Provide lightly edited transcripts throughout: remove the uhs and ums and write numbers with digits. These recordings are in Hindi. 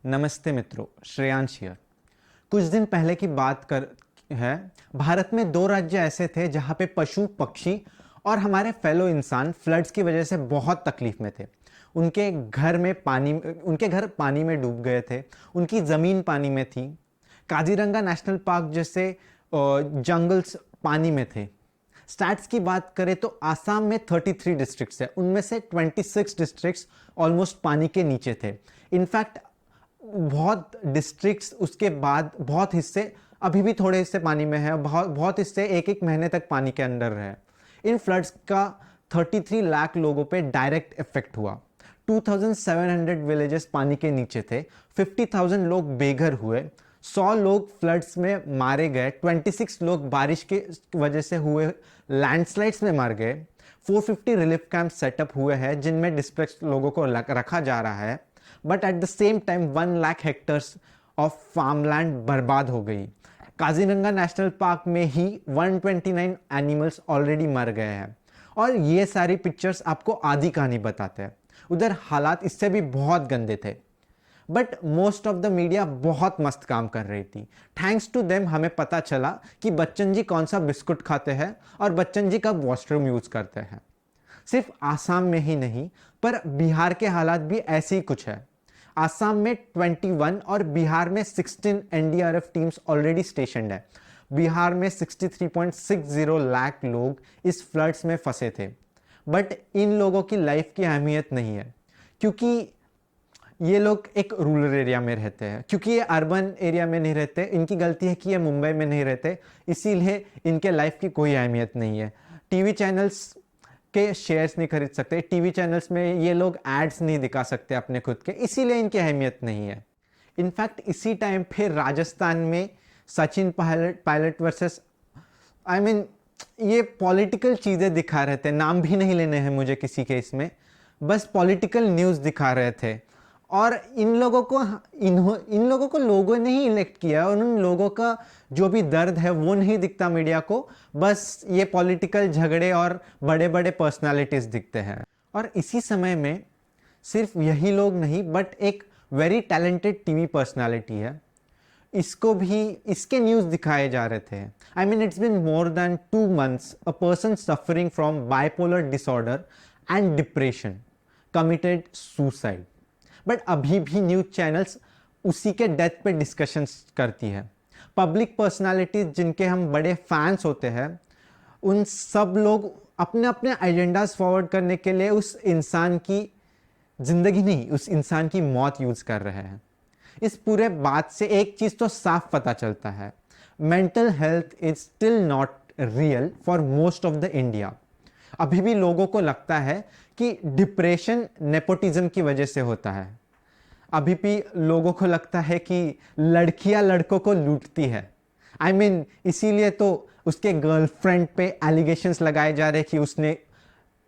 नमस्ते मित्रों, श्रेयांश हियर। कुछ दिन पहले की बात कर है। भारत में दो राज्य ऐसे थे जहां पे पशु पक्षी और हमारे फेलो इंसान फ्लड्स की वजह से बहुत तकलीफ में थे। उनके घर पानी में डूब गए थे, उनकी ज़मीन पानी में थी। काजीरंगा नेशनल पार्क जैसे जंगल्स पानी में थे। स्टैट्स की बात करें तो आसाम में 33 डिस्ट्रिक्ट्स है, उनमें से 26 डिस्ट्रिक्ट्स ऑलमोस्ट पानी के नीचे थे। इनफैक्ट बहुत डिस्ट्रिक्ट्स उसके बाद बहुत हिस्से अभी भी थोड़े हिस्से पानी में है, बहुत बहुत हिस्से एक एक महीने तक पानी के अंदर रहे। इन फ्लड्स का 33 लाख लोगों पे डायरेक्ट इफेक्ट हुआ। 2700 विलेजेस पानी के नीचे थे, 50,000 लोग बेघर हुए, 100 लोग फ्लड्स में मारे गए, 26 लोग बारिश की वजह से हुए लैंडस्लाइड्स में मर गए। 450 रिलीफ कैंप सेटअप हुए हैं जिनमें डिस्प्लेस्ड लोगों को रखा जा रहा है। But at the same time 1 lakh hectares of farmland बर्बाद हो गई। काजीरंगा नेशनल पार्क में ही 129 एनिमल्स ऑलरेडी मर गए हैं। और ये सारी पिक्चर्स आपको आधी कहानी बताते हैं। उधर हालात इससे भी बहुत गंदे थे, but most of the media बहुत मस्त काम कर रही थी। थैंक्स टू देम हमें पता चला कि बच्चन जी कौन सा बिस्कुट खाते हैं और बच्चन जी कब वॉशरूम यूज करते हैं। सिर्फ आसाम में ही नहीं, पर बिहार के हालात भी ऐसे ही कुछ है। आसाम में 21 और बिहार में 16 एनडीआरएफ टीम्स ऑलरेडी स्टेशनड है। बिहार में 63.60 लाख लोग इस फ्लड्स में फंसे थे। बट इन लोगों की लाइफ की अहमियत नहीं है, क्योंकि ये लोग एक रूरल एरिया में रहते हैं। क्योंकि ये अर्बन एरिया में नहीं रहते, इनकी गलती है कि ये मुंबई में नहीं रहते, इसीलिए इनके लाइफ की कोई अहमियत नहीं है। टीवी चैनल्स के शेयर्स नहीं खरीद सकते, टीवी चैनल्स में ये लोग एड्स नहीं दिखा सकते अपने खुद के, इसीलिए इनकी अहमियत नहीं है। इनफैक्ट इसी टाइम पे राजस्थान में सचिन पायलट वर्सेस ये पॉलिटिकल चीज़ें दिखा रहे थे। नाम भी नहीं लेने हैं मुझे किसी के, इसमें बस पॉलिटिकल न्यूज़ दिखा रहे थे। और इन लोगों को लोगों ने ही इलेक्ट किया, और उन लोगों का जो भी दर्द है वो नहीं दिखता मीडिया को, बस ये पॉलिटिकल झगड़े और बड़े बड़े पर्सनालिटीज दिखते हैं। और इसी समय में सिर्फ यही लोग नहीं, बट एक वेरी टैलेंटेड टीवी पर्सनालिटी है, इसको भी इसके न्यूज़ दिखाए जा रहे थे। It's been more than 2 months a person suffering from bipolar disorder and depression committed suicide. But अभी भी न्यूज चैनल्स उसी के डेथ पे डिस्कशंस करती है। पब्लिक पर्सनालिटीज जिनके हम बड़े फैंस होते हैं, उन सब लोग अपने अपने एजेंडाज फॉरवर्ड करने के लिए उस इंसान की जिंदगी नहीं, उस इंसान की मौत यूज कर रहे हैं। इस पूरे बात से एक चीज तो साफ पता चलता है, mental health is still not real for most of the India. अभी भी लोगों को लगता है कि डिप्रेशन नेपोटिज्म की वजह से होता है। अभी भी लोगों को लगता है कि लड़कियां लड़कों को लूटती है। इसीलिए तो उसके गर्लफ्रेंड पे एलिगेशंस लगाए जा रहे कि उसने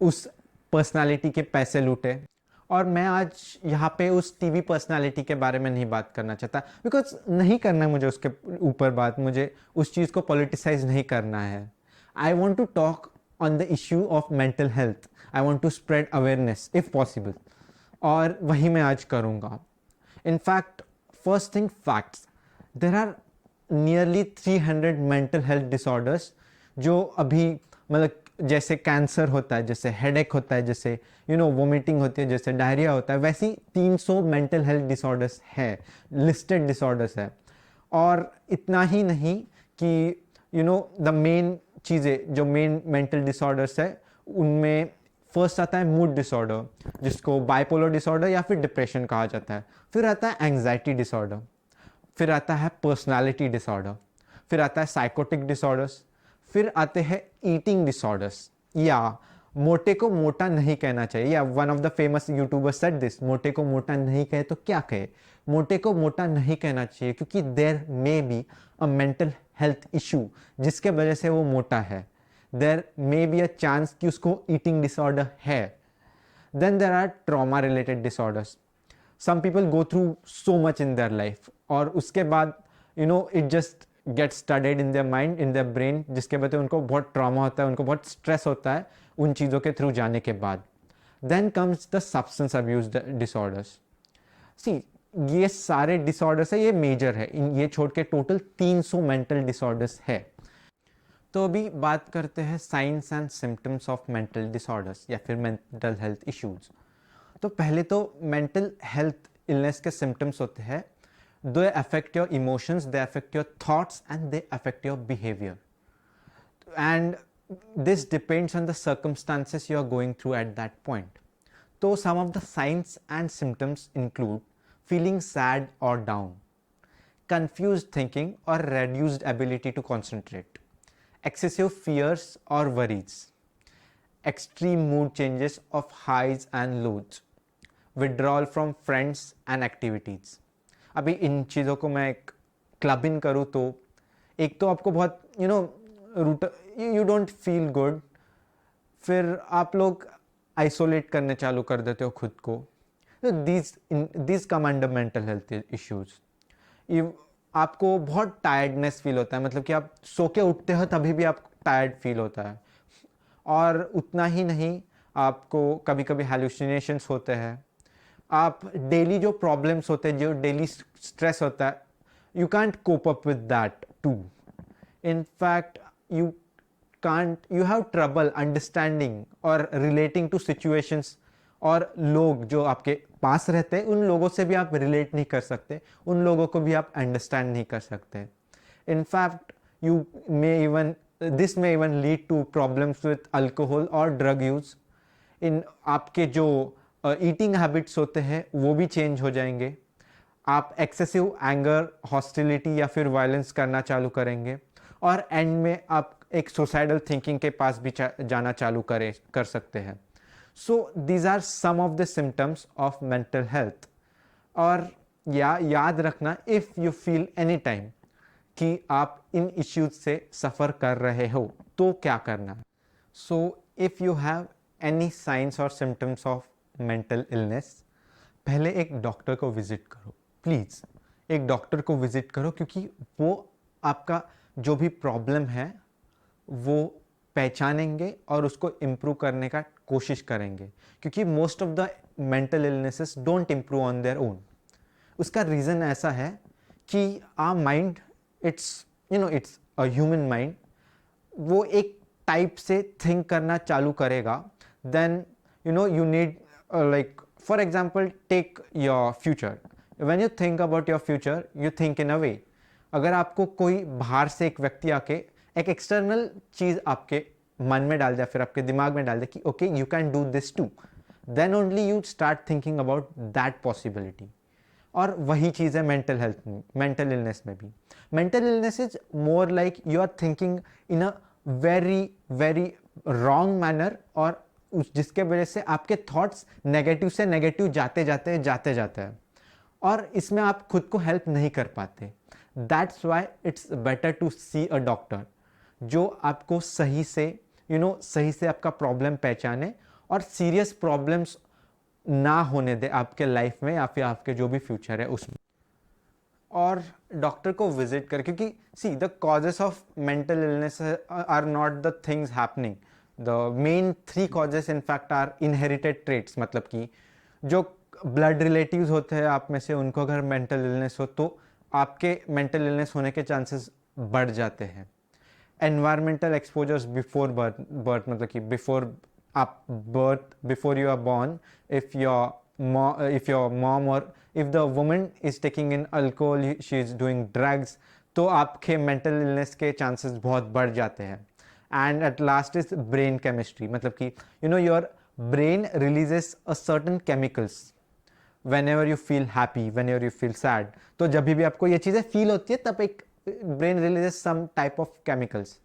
उस पर्सनालिटी के पैसे लूटे। और मैं आज यहाँ पे उस टीवी पर्सनालिटी के बारे में नहीं बात करना चाहता, बिकॉज नहीं करना है मुझे उसके ऊपर बात, मुझे उस चीज़ को पॉलिटिसाइज नहीं करना है। I want to talk on the issue of mental health. I want to spread awareness if possible, और वही मैं आज करूँगा। In fact first thing facts, there are nearly 300 mental health disorders जो अभी जैसे कैंसर होता है, जैसे हेडेक होता है, जैसे वोमिटिंग होती है, जैसे डायरिया होता है, वैसी 300 मेंटल हेल्थ डिसऑर्डर्स है, लिस्टेड डिसऑर्डर्स है। और इतना ही नहीं कि द मेन चीज़ें जो मेन मेंटल डिसऑर्डर्स है, उनमें फर्स्ट आता है मूड डिसऑर्डर, जिसको बाइपोलर डिसऑर्डर या फिर डिप्रेशन कहा जाता है। फिर आता है एंग्जाइटी डिसऑर्डर, फिर आता है पर्सनालिटी डिसऑर्डर, फिर आता है साइकोटिक डिसऑर्डर्स, फिर आते हैं ईटिंग डिसऑर्डर्स। या मोटे को मोटा नहीं कहना चाहिए, या one of the famous YouTubers said this, मोटे को मोटा नहीं कहे तो क्या कहे। मोटे को मोटा नहीं कहना चाहिए क्योंकि there may be a mental health issue जिसके वजह से वो मोटा है। There may be a chance कि उसको ईटिंग डिसऑर्डर है। Then there are trauma related disorders. Some people go through so much in their life, और उसके बाद it just get studied in their mind, in their brain, जिसके वजह उनको बहुत ट्रॉमा होता है, उनको बहुत स्ट्रेस होता है उन चीज़ों के थ्रू जाने के बाद। Then comes the substance abuse disorders. See, ये सारे डिसऑर्डर्स है, ये मेजर है, इन ये छोड़ के टोटल 300 मेंटल डिसऑर्डर्स है। तो अभी बात करते हैं science and symptoms of mental disorders या फिर मेंटल हेल्थ इश्यूज। तो पहले तो मेंटल हेल्थ इलनेस के सिम्टम्स होते हैं, they affect your emotions, they affect your thoughts and they affect your behaviour, and this depends on the circumstances you are going through at that point. So some of the signs and symptoms include feeling sad or down, confused thinking or reduced ability to concentrate, excessive fears or worries, extreme mood changes of highs and lows, withdrawal from friends and activities. अभी इन चीज़ों को मैं एक क्लब इन करूँ तो एक तो आपको बहुत root you don't feel good, फिर आप लोग आइसोलेट करने चालू कर देते हो खुद को। These come under mental health issues. आपको बहुत टायर्डनेस फील होता है, मतलब कि आप सो के उठते हो तभी भी आपको टायर्ड फील होता है। और उतना ही नहीं, आपको कभी कभी हेलुसिनेशंस होते हैं। आप डेली जो प्रॉब्लम्स होते हैं, जो डेली स्ट्रेस होता है, you can't cope up with that too. in fact you have trouble understanding or relating to situations, और लोग जो आपके पास रहते हैं उन लोगों से भी आप रिलेट नहीं कर सकते, उन लोगों को भी आप अंडरस्टैंड नहीं कर सकते। in fact you may even this may even lead to problems with alcohol or drug use। इन आपके जो ईटिंग हैबिट्स होते हैं वो भी चेंज हो जाएंगे, आप एक्सेसिव एंगर, हॉस्टिलिटी या फिर वायलेंस करना चालू करेंगे, और एंड में आप एक सुसाइडल थिंकिंग के पास भी जाना चालू कर सकते हैं। So these are some of the symptoms of mental health. और याद रखना, if you feel any time कि आप इन इश्यूज से सफ़र कर रहे हो तो क्या करना है। So if you have any science और सिम्टम्स ऑफ मेंटल इलनेस, पहले एक डॉक्टर को विजिट करो, प्लीज़ एक डॉक्टर को विजिट करो, क्योंकि वो आपका जो भी प्रॉब्लम है वो पहचानेंगे और उसको इम्प्रूव करने का कोशिश करेंगे, क्योंकि most of the mental illnesses don't improve on their own. उसका रीज़न ऐसा है कि our mind, it's a human mind, वो एक टाइप से थिंक करना चालू करेगा। Then you need, like for example take your future. When you think about your future you think in a way. अगर आपको कोई बाहर से एक व्यक्ति आके एक एक्सटर्नल चीज़ आपके मन में डाल दे, फिर आपके दिमाग में डाल दे कि okay you can do this too, then only you start thinking about that possibility. और वही चीज़ है मेंटल हेल्थ में, मेंटल इलनेस में भी। Mental illness is more like you are thinking in a very very wrong manner, और जिसके वजह से आपके थॉट्स नेगेटिव से नेगेटिव जाते जाते हैं, और इसमें आप खुद को हेल्प नहीं कर पाते। That's why it's better to see a doctor जो आपको सही से सही से आपका प्रॉब्लम पहचाने और सीरियस प्रॉब्लम्स ना होने दे आपके लाइफ में या फिर आपके जो भी फ्यूचर है उसमें। और डॉक्टर को विजिट कर, क्योंकि see the causes of mental illness are not the things happening, the main 3 causes in fact are inherited traits. मतलब कि जो ब्लड रिलेटिव्स होते हैं आप में से, उनको अगर मेंटल इलनेस हो तो आपके मेंटल इलनेस होने के चांसेस बढ़ जाते हैं। एनवायरमेंटल एक्सपोजर्स बिफोर बर्थ, मतलब कि बिफोर आप birth, before you are born, if your mom और if the woman is taking in alcohol, she is doing drugs, तो आपके मेंटल इलनेस के चांसेस बहुत बढ़ जाते हैं। And at last is brain chemistry, मतलब कि your brain releases a certain chemicals whenever you feel happy, whenever you feel sad। तो जब भी आपको ये चीज़ें फील होती है तब एक brain releases some type of chemicals.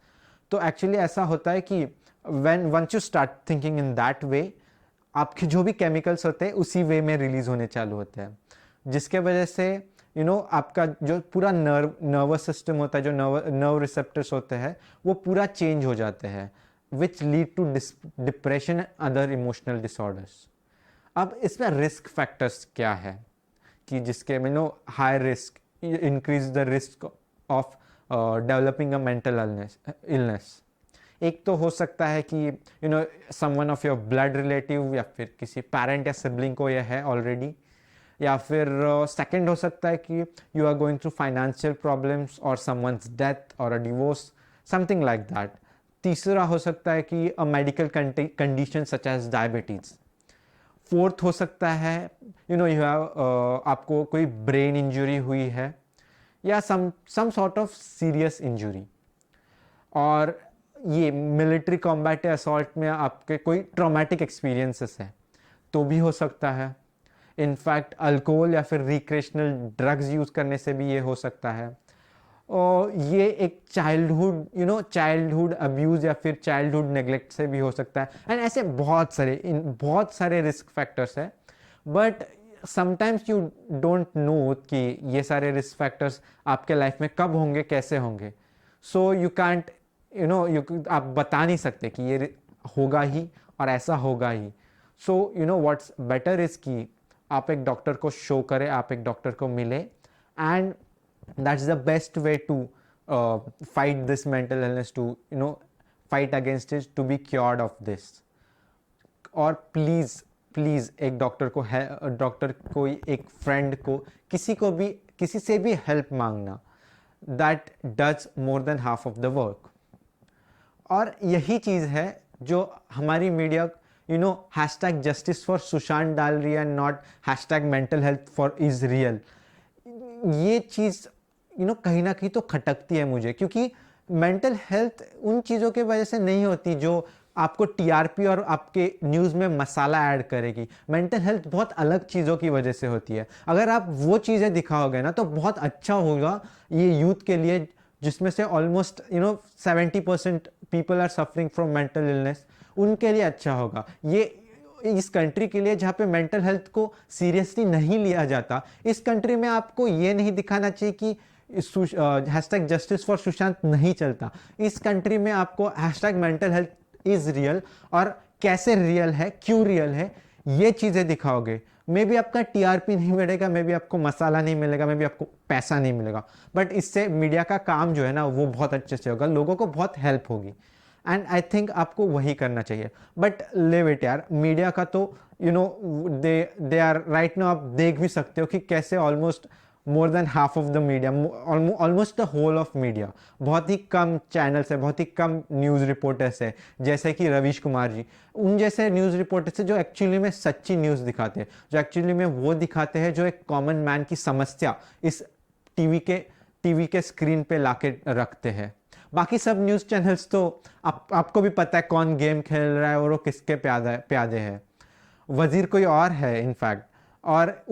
तो एक्चुअली ऐसा होता है कि once you start thinking in that way, आपके जो भी केमिकल्स होते हैं उसी वे में रिलीज होने चालू होते हैं, जिसके वजह से आपका जो पूरा नर्वस सिस्टम होता है, जो नर्व रिसेप्टर्स होते हैं, वो पूरा चेंज हो जाते हैं, which lead to depression and other emotional disorders. अब इसमें रिस्क फैक्टर्स क्या है कि जिसके high risk increase the risk of developing a mental illness. एक तो हो सकता है कि someone of your blood relative या फिर किसी पेरेंट या सिबलिंग को यह है ऑलरेडी, या फिर सेकंड हो सकता है कि you are going through financial problems और समवंस डेथ और a divorce, something like that. तीसरा हो सकता है कि a medical condition such as diabetes. Fourth हो सकता है यू हैव आपको कोई ब्रेन इंजरी हुई है या some sort of serious injury. और ये मिलिट्री कॉम्बैट या असॉल्ट में आपके कोई ट्रॉमेटिक एक्सपीरियंसेस है तो भी हो सकता है। इनफैक्ट अल्कोहल या फिर रिक्रेशनल ड्रग्स यूज़ करने से भी ये हो सकता है। और ये एक चाइल्डहुड अब्यूज़ या फिर चाइल्डहुड नेग्लेक्ट से भी हो सकता है। एंड ऐसे बहुत सारे रिस्क फैक्टर्स है, but sometimes you don't know कि ये सारे रिस्क फैक्टर्स आपके लाइफ में कब होंगे, कैसे होंगे। सो यू कांट आप बता नहीं सकते कि ये होगा ही और ऐसा होगा ही। सो व्हाट्स बेटर इज़ कि आप एक डॉक्टर को शो करें, आप एक डॉक्टर को मिले, and that's the best way to fight this mental illness, to fight against it, to be cured of this. और प्लीज़ प्लीज़ एक डॉक्टर को एक फ्रेंड को, किसी से भी हेल्प मांगना। That does more than half of the work. और यही चीज़ है जो हमारी media hashtag justice for Sushant डाल रही है, not hashtag mental health for is real. ये चीज़ कहीं ना कहीं तो खटकती है मुझे, क्योंकि मेंटल हेल्थ उन चीज़ों के वजह से नहीं होती जो आपको टीआरपी और आपके न्यूज़ में मसाला ऐड करेगी। मेंटल हेल्थ बहुत अलग चीज़ों की वजह से होती है। अगर आप वो चीज़ें दिखाओगे ना तो बहुत अच्छा होगा ये यूथ के लिए, जिसमें से almost 70% people are suffering from mental illness. उनके लिए अच्छा होगा ये। इस कंट्री के लिए जहाँ पे मेंटल हेल्थ को सीरियसली नहीं लिया जाता, इस कंट्री में आपको ये नहीं दिखाना चाहिए कि हैशटैग जस्टिस फॉर सुशांत नहीं चलता। इस कंट्री में आपको hashtag mental health is real, और कैसे रियल है, क्यों रियल है, ये चीज़ें दिखाओगे। मे बी आपका टीआरपी नहीं मिलेगा, मे बी आपको मसाला नहीं मिलेगा, मे बी आपको पैसा नहीं मिलेगा, बट इससे मीडिया का काम जो है ना वो बहुत अच्छे से होगा, लोगों को बहुत हेल्प होगी। एंड आई थिंक आपको वही करना चाहिए। बट लिव इट यार, मीडिया का तो दे आर राइट नाउ, आप देख भी सकते हो कि कैसे almost more than half of the media, almost the whole of media, बहुत ही कम चैनल्स है, बहुत ही कम न्यूज़ रिपोर्टर्स है, जैसे कि रवीश कुमार जी, उन जैसे न्यूज़ रिपोर्टर्स है जो एक्चुअली में सच्ची न्यूज़ दिखाते हैं, जो एक्चुअली में वो दिखाते हैं जो एक कॉमन मैन की समस्या इस टीवी के स्क्रीन पे लाके रखते हैं। बाकी सब न्यूज़ चैनल्स तो आपको भी पता है कौन गेम खेल रहा है और वो किसके प्यादे है। वजीर कोई और है इनफैक्ट, और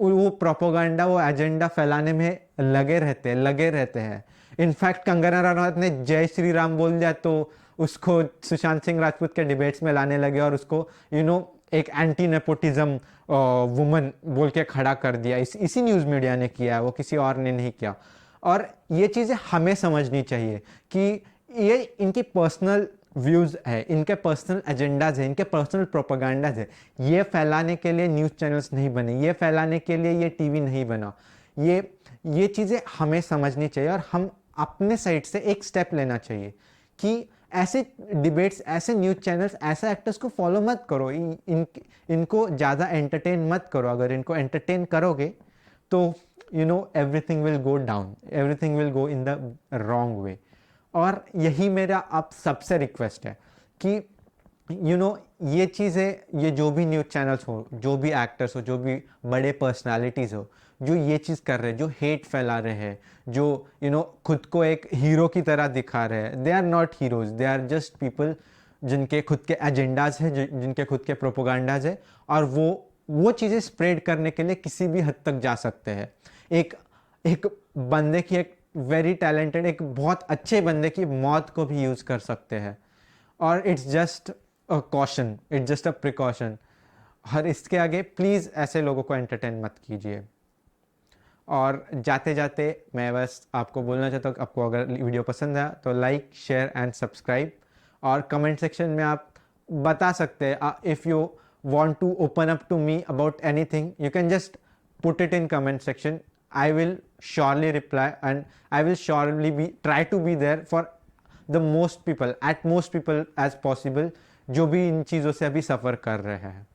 वो प्रोपोगंडा, वो एजेंडा फैलाने में लगे रहते हैं। इनफैक्ट कंगना रनौत ने जय श्री राम बोल दिया तो उसको सुशांत सिंह राजपूत के डिबेट्स में लाने लगे और उसको एक एंटी नेपोटिज्म वुमन बोल के खड़ा कर दिया। इसी न्यूज़ मीडिया ने किया, वो किसी और ने नहीं किया। और ये चीज़ें हमें समझनी चाहिए कि ये इनकी पर्सनल व्यूज़ है, इनके पर्सनल एजेंडाज है, इनके पर्सनल प्रोपेगेंडाज है। ये फैलाने के लिए न्यूज़ चैनल्स नहीं बने, ये फैलाने के लिए ये टीवी नहीं बना। ये चीज़ें हमें समझनी चाहिए और हम अपने साइड से एक स्टेप लेना चाहिए कि ऐसे डिबेट्स, ऐसे न्यूज़ चैनल्स, ऐसे एक्टर्स को फॉलो मत करो, इनको ज़्यादा एंटरटेन मत करो। अगर इनको एंटरटेन करोगे तो everything will go down, everything will go in the wrong way। और यही मेरा आप सबसे रिक्वेस्ट है कि ये चीज़ें, ये जो भी न्यूज़ चैनल्स हो, जो भी एक्टर्स हो, जो भी बड़े पर्सनालिटीज़ हो, जो ये चीज़ कर रहे हैं, जो हेट फैला रहे हैं, जो खुद को एक हीरो की तरह दिखा रहे हैं, they are not heroes, they are just people जिनके खुद के एजेंडाज हैं, जिनके खुद के प्रोपोगंडाज है, और वो चीज़ें स्प्रेड करने के लिए किसी भी हद तक जा सकते हैं। एक बंदे की, एक वेरी टैलेंटेड, एक बहुत अच्छे बंदे की मौत को भी यूज़ कर सकते हैं। और it's just a caution, it's just a precaution. और इसके आगे प्लीज़ ऐसे लोगों को एंटरटेन मत कीजिए। और जाते जाते मैं बस आपको बोलना चाहता हूँ, आपको अगर वीडियो पसंद आया तो लाइक, शेयर एंड सब्सक्राइब। और कमेंट सेक्शन में आप बता सकते हैं, if you want to open up to me about anything, you can just put it in comment section. I will surely reply and I will surely try to be there for the most people, at most people as possible जो भी इन चीज़ों से अभी सफ़र कर रहे हैं।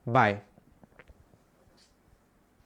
बाय।